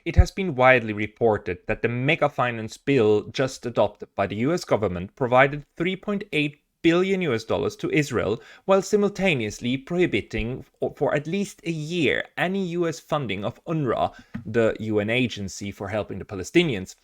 it has been widely reported that the mega finance bill just adopted by the US government provided $3.8 billion to Israel, while simultaneously prohibiting for at least a year any US funding of UNRWA, the UN agency for helping the Palestinians.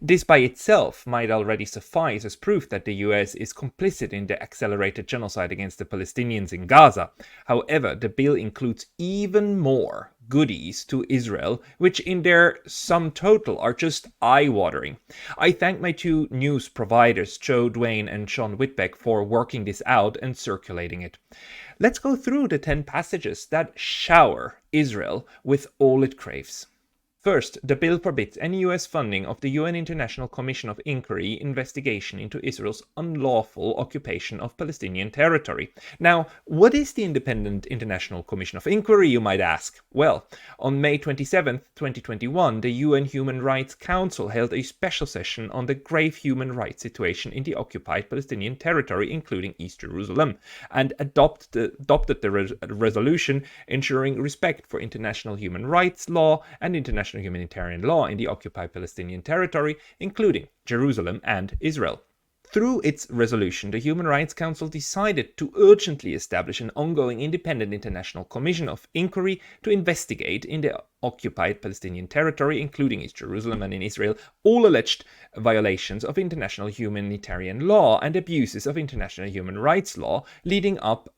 This by itself might already suffice as proof that the US is complicit in the accelerated genocide against the Palestinians in Gaza. However, the bill includes even more goodies to Israel, which in their sum total are just eye-watering. I thank my two news providers, Joe Duane and Sean Whitbeck, for working this out and circulating it. Let's go through the 10 passages that shower Israel with all it craves. First, the bill forbids any US funding of the UN International Commission of Inquiry investigation into Israel's unlawful occupation of Palestinian territory. Now, what is the Independent International Commission of Inquiry, you might ask? Well, on May 27, 2021, the UN Human Rights Council held a special session on the grave human rights situation in the occupied Palestinian territory, including East Jerusalem, and adopted the resolution ensuring respect for international human rights law and international humanitarian law in the occupied Palestinian territory, including Jerusalem and Israel. Through its resolution, the Human Rights Council decided to urgently establish an ongoing independent international commission of inquiry to investigate in the occupied Palestinian territory, including East Jerusalem and in Israel, all alleged violations of international humanitarian law and abuses of international human rights law leading up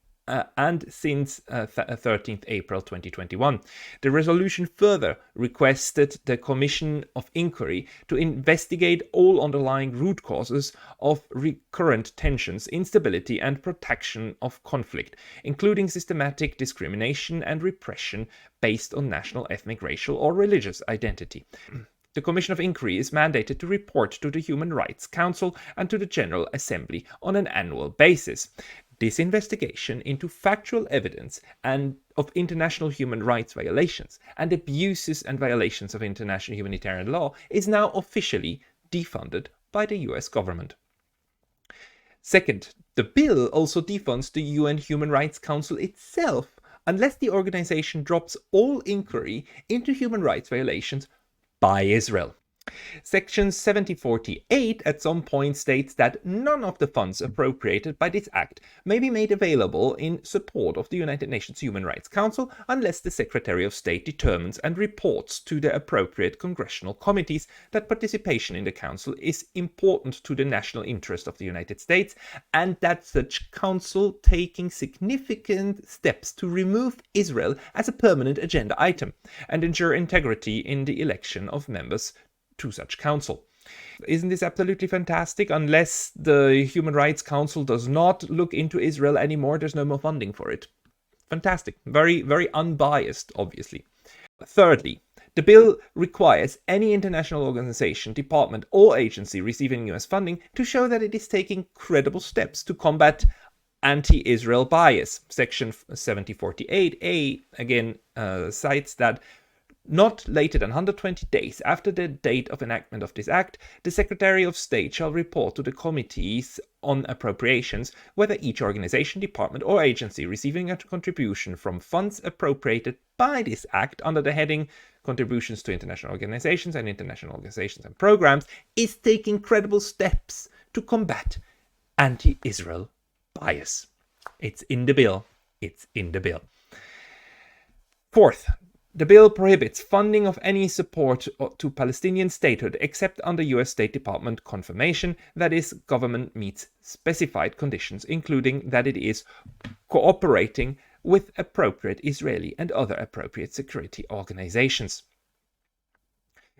and since 13th April 2021. The resolution further requested the Commission of Inquiry to investigate all underlying root causes of recurrent tensions, instability and protraction of conflict, including systematic discrimination and repression based on national, ethnic, racial or religious identity. The Commission of Inquiry is mandated to report to the Human Rights Council and to the General Assembly on an annual basis. This investigation into factual evidence and of international human rights violations and abuses and violations of international humanitarian law is now officially defunded by the US government. Second, the bill also defunds the UN Human Rights Council itself unless the organization drops all inquiry into human rights violations by Israel. Section 7048 at some point states that none of the funds appropriated by this act may be made available in support of the United Nations Human Rights Council unless the Secretary of State determines and reports to the appropriate congressional committees that participation in the Council is important to the national interest of the United States and that such council taking significant steps to remove Israel as a permanent agenda item and ensure integrity in the election of members to such council. Isn't this absolutely fantastic? Unless the Human Rights Council does not look into Israel anymore, there's no more funding for it. Fantastic. Very, very unbiased, obviously. Thirdly, the bill requires any international organization, department, or agency receiving US funding to show that it is taking credible steps to combat anti-Israel bias. Section 7048A again cites that not later than 120 days after the date of enactment of this act, the Secretary of State shall report to the committees on appropriations whether each organization, department, or agency receiving a contribution from funds appropriated by this act under the heading Contributions to International Organizations and Programs is taking credible steps to combat anti-Israel bias. It's in the bill. It's in the bill. Fourth, the bill prohibits funding of any support to Palestinian statehood except under US State Department confirmation that its government meets specified conditions, including that it is cooperating with appropriate Israeli and other appropriate security organizations.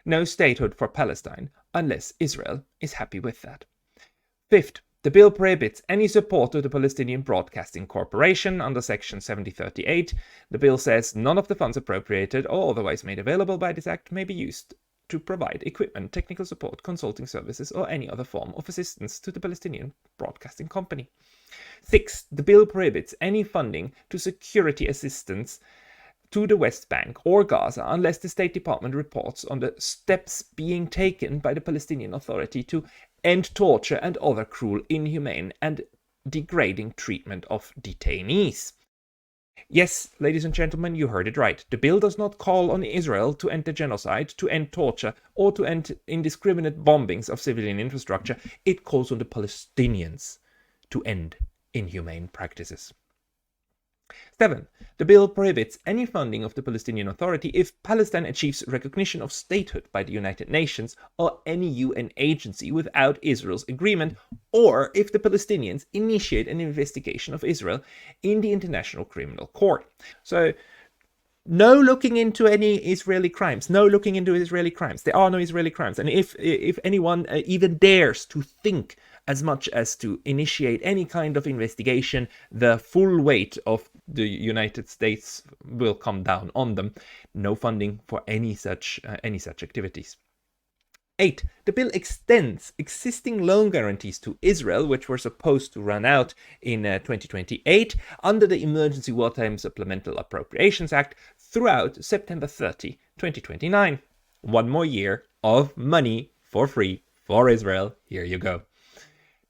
No statehood for Palestine unless Israel is happy with that. Fifth, the bill prohibits any support to the Palestinian Broadcasting Corporation under Section 7038. The bill says none of the funds appropriated or otherwise made available by this act may be used to provide equipment, technical support, consulting services, or any other form of assistance to the Palestinian Broadcasting Company. Sixth, the bill prohibits any funding to security assistance to the West Bank or Gaza unless the State Department reports on the steps being taken by the Palestinian Authority to end torture and other cruel, inhumane, and degrading treatment of detainees. Yes, ladies and gentlemen, you heard it right. The bill does not call on Israel to end the genocide, to end torture, or to end indiscriminate bombings of civilian infrastructure. It calls on the Palestinians to end inhumane practices. 7. The bill prohibits any funding of the Palestinian Authority if Palestine achieves recognition of statehood by the United Nations or any UN agency without Israel's agreement, or if the Palestinians initiate an investigation of Israel in the International Criminal Court. So, no looking into any Israeli crimes. No looking into Israeli crimes. There are no Israeli crimes. And if anyone even dares to think as much as to initiate any kind of investigation, the full weight of the United States will come down on them. No funding for any such activities. 8. The bill extends existing loan guarantees to Israel, which were supposed to run out in 2028 under the Emergency Wartime Supplemental Appropriations Act throughout September 30, 2029. One more year of money for free for Israel. Here you go.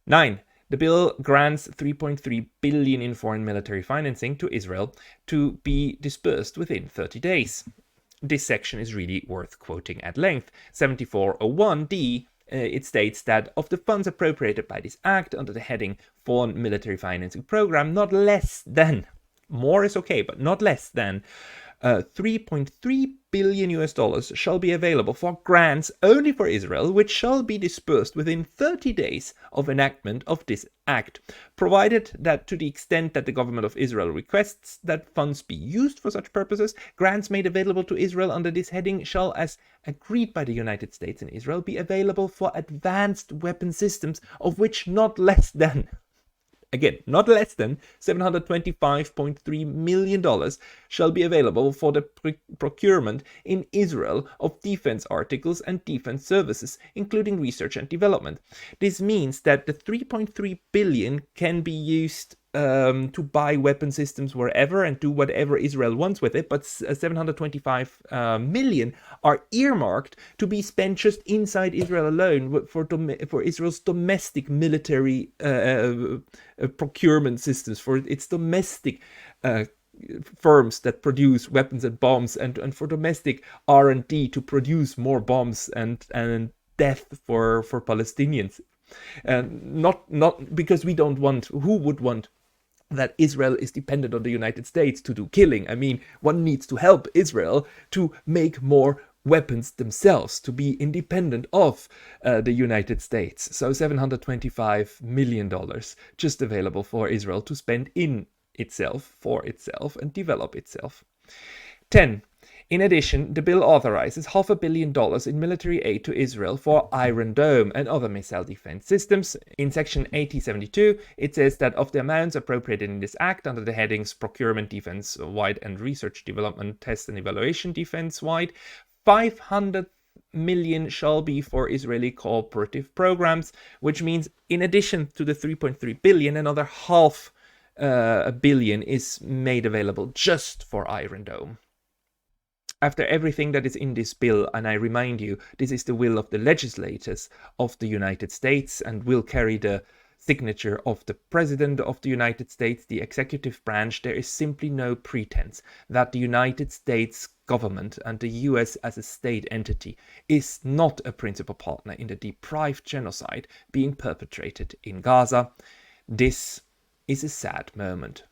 9. The bill grants $3.3 billion in foreign military financing to Israel to be disbursed within 30 days. This section is really worth quoting at length. 7401D, it states that of the funds appropriated by this act under the heading Foreign Military Financing Program, not less than, more is okay, but not less than $3.3 billion shall be available for grants only for Israel, which shall be disbursed within 30 days of enactment of this act, provided that to the extent that the government of Israel requests that funds be used for such purposes, grants made available to Israel under this heading shall, as agreed by the United States and Israel, be available for advanced weapon systems, of which not less than $725.3 million shall be available for the procurement in Israel of defense articles and defense services, including research and development. This means that the $3.3 billion can be used to buy weapon systems wherever and do whatever Israel wants with it, but 725 million are earmarked to be spent just inside Israel alone for Israel's domestic military procurement systems, for its domestic firms that produce weapons and bombs, and for domestic R&D to produce more bombs and death for Palestinians. And not because we don't want, who would want that Israel is dependent on the United States to do killing. I mean, one needs to help Israel to make more weapons themselves, to be independent of the United States. So $725 million just available for Israel to spend in itself, for itself, and develop itself. 10. In addition, the bill authorizes $500 million in military aid to Israel for Iron Dome and other missile defense systems. In section 8072, it says that of the amounts appropriated in this act under the headings procurement defense-wide and research development, test and evaluation defense-wide, $500 million shall be for Israeli cooperative programs, which means in addition to the $3.3 billion, another $500 million is made available just for Iron Dome. After everything that is in this bill, and I remind you, this is the will of the legislators of the United States and will carry the signature of the President of the United States, the executive branch, there is simply no pretense that the United States government and the US as a state entity is not a principal partner in the deprived genocide being perpetrated in Gaza. This is a sad moment.